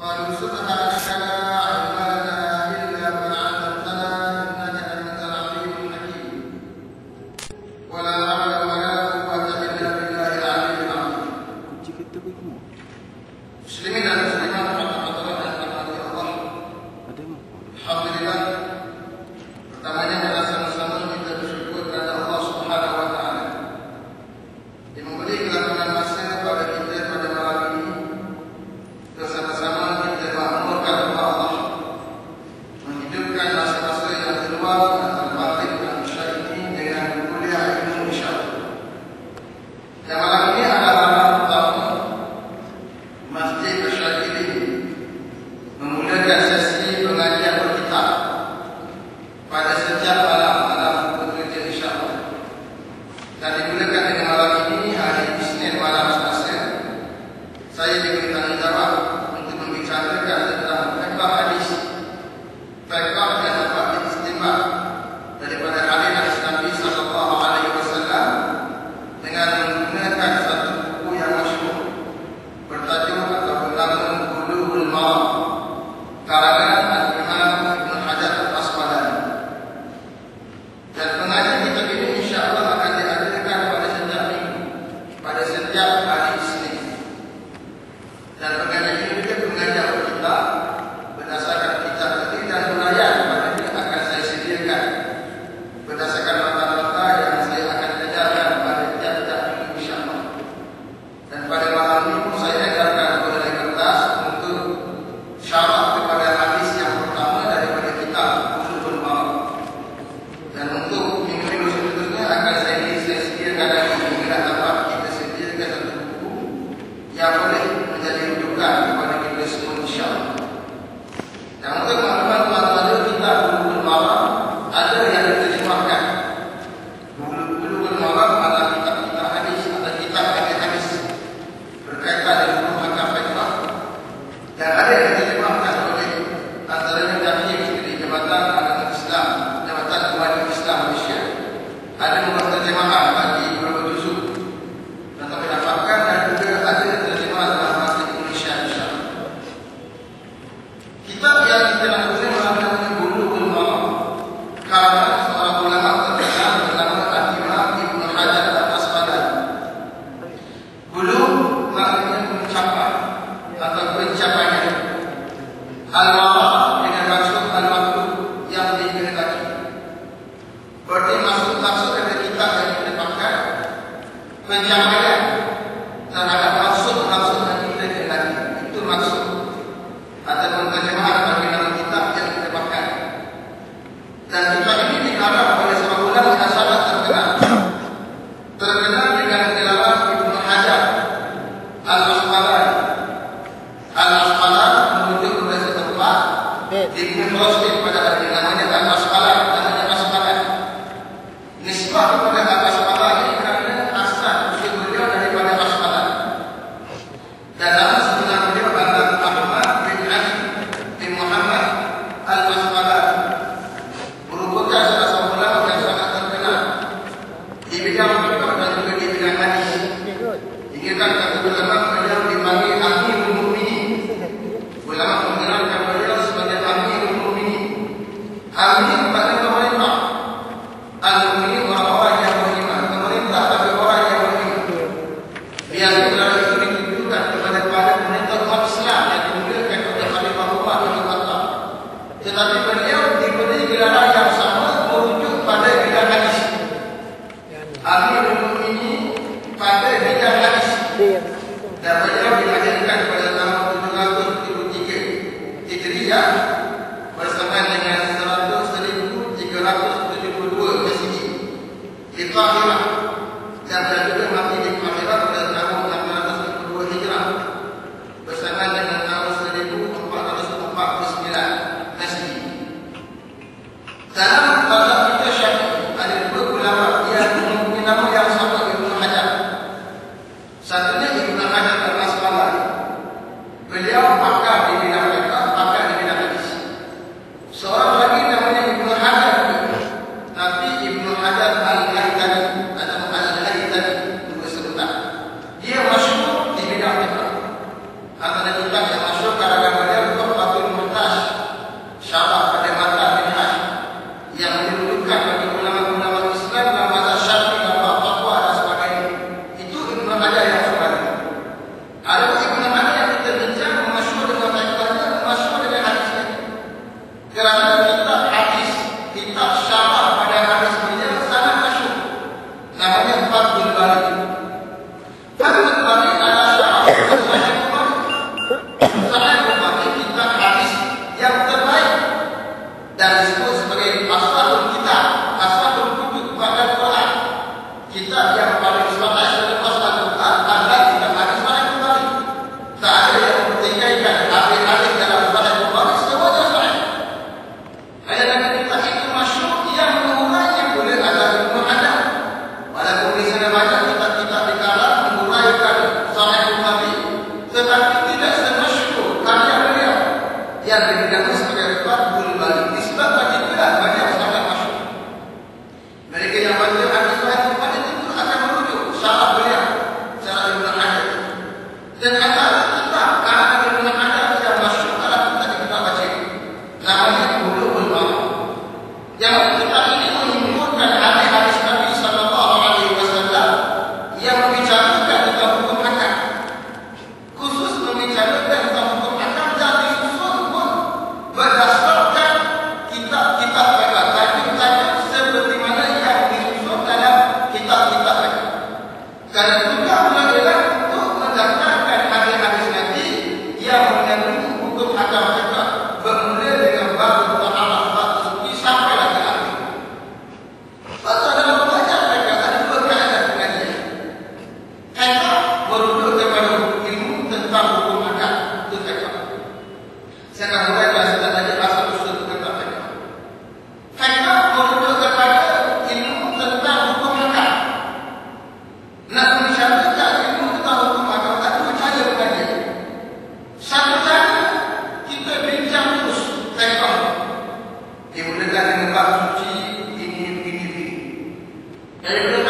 Qalu subhanaka la ilma lana illa ma 'allamtana innaka antal 'alimul hakim. Wa la hawla wa la quwwata illa billahil 'aliyyil 'azim. Kunci kita begini. Muslimin dan muslimat rahmatullahi wa barakatuh. Ada apa? Alhamdulillah. Pertamanya adalah sama-sama kita bersyukur kepada Allah Subhanahu wa taala yang memberi kelapangan masa kepada kita pada malam ini. Bersama-sama kita makmurkan rumah Allah, menghidupkan masa-masa yang terluang antara maghrib dan isya ini dengan kuliah ilmu insya-Allah. Dan malam ini adalah malam pertama Masjid Asyadili memulakan sesi pengajian berkitab pada setiap malam bekerja insya-Allah. Dan dimulakan dengan malam ini hari Isnin malam Selasa. Saya diberi tanggungjawab untuk membicarakan tentang fiqh hadis, fiqh dan apa istimbah daripada hadis Nabi sallallahu alaihi wasallam dengan menggunakan satu buku yang masyhur bertajuk atau bernama Bulughul Maram karangan Al-Imam Ibnu Hajar Al-Asqalani. Dan pengajian kita ini insya-Allah akan diadakan pada setiap minggu, pada setiap hari Isnin. Dan pengajian ini juga pengajian kita berdasarkan kitab tadi dan urayan pada ini akan saya sediakan berdasarkan nota-nota yang saya akan ajarkan pada tiap-tiap minggu insya-Allah. Dan pada malam ini pun saya ajarkan kepada kertas untuk syarah kepada hadis yang pertama daripada kitab Bulughul Maram. Dan untuk minggu-minggu seterusnya akan saya sediakan lagi bila dapat kita sediakan satu buku yang boleh menjadi rujukan kepada kita semua insya-Allah. Dan untuk maklumat tuan-tuan, kitab Bulughul Maram ada yang diterjemahkan. Bulughul Maram adalah kitab-kitab hadis atau kitab hadis berkaitan dengan hukum hakam fiqh. Dan ada yang diterjemahkan oleh antaranya kami di Jabatan Agama Islam, Jabatan Umat Islam Malaysia. Ada membuat terjemahan bagi beberapa juzuk dan kami dapatkan, dan juga ada terjemahan dalam bahasa Indonesia insya-Allah. Kitab yang kita lakukan adalah Bulughul Maram karangan seorang ulama terkenal bernama Al-Imam Ibnu Hajar Al-Asqalani. Bulugh maknanya mencapai atau pencapaian. Al-Maram dengan maksud al-maktub yang dikehendaki. Berarti maksud dari kitab yang kita pakai pencapaian terhadap maksud yang kita kehendaki. Itu maksud ataupun terjemahan bagi nama kitab yang kita pakai. Dan kitab ini dikarang oleh seorang ulama yang sangat terkenal dengan gelaran Ibnu Hajar Al-Asqalani. Al-Asqalani merujuk kepada setempat di Bumi Palestin pada hari ini, namanya Al-Asqalani, namanya Asqalani. Nisbah kepada Al-Asqalani kerana asal usul beliau daripada Asqalani. Dan nama sebenar beliau adalah Ahmad bin Ali bin Muhammad Al-Asqalani. Merupakan salah seorang ulama yang sangat terkenal di bidang fiqh dan juga di bidang hadis. Hingga kata ulama beliau dipanggil Amirul Mukminin. Ulama mengenalkan beliau sebagai Amirul Mukminin. Amir pada pemerintah. Al-Mukminin orang-orang yang beriman. Pemerintah tapi orang yang beriman. Yang berada ini ditujukan kepada pemerintah umat Islam yang dimulakan oleh Khalifah Umar bin Khattab. Tetapi beliau diberi gelaran yang sama merujuk pada bidang hadis. Amirul Mukminin pada bidang hadis. Dan beliau dilahirkan pada tahun 773 Hijriah bersamaan dengan 100,372 Masehi di Qahirah, dan beliau juga mati di Qahirah pada tahun 642 Hijrah bersamaan dengan tahun 1449 Masehi. Dalam mazhab kita Syafi'i ada dua ulama yang mempunyai nama yang sama Ibnu Hajar. Satunya Ibnu Hajar Al-Asqalani. Beliau pakar di bidang fiqh, pakar di bidang hadis. Seorang lagi namanya Ibnu Hajar, tapi Ibnu Hajar Al-Haytami. Mereka yang baca hadis-hadis pada itu akan merujuk syarah beliau, syarah Ibnu Hajar. Dan ada kitab karangan Ibnu Hajar yang masyhur dalam kitab kita baca. Namanya Bulughul Maram. Yang kitab ini menyimpulkan hadis-hadis Nabi sallallahu alaihi wasallam yang membicarakan tentang hukum akad. Khusus membicarakan tentang hukum akad dan disusun pun berdasarkan kitab-kitab mereka. Tajuk-tajuk seperti mana yang disusun dalam kitab-kitab mereka. Karena juga adalah untuk mendaftarkan hadis-hadis Nabi yang mengandung hukum akad mereka. Bermula dengan bab ta'aruf, bab suci sampai ke akhir. Pasal dalam membaca mereka ada dua keadaan pengajian. Kaidah merujuk kepada ilmu tentang hukum akad. Itu kaidah. Saya akan mulai bahasa tadi asal usul tentang kaidah. Kaidah merujuk kepada ilmu tentang hukum akad. Nak membicarakan ilmu tentang hukum akad, tak percaya pengajian. Satu cara kita bincang terus kaidah. Dimulakan dengan bab suci ini. Dari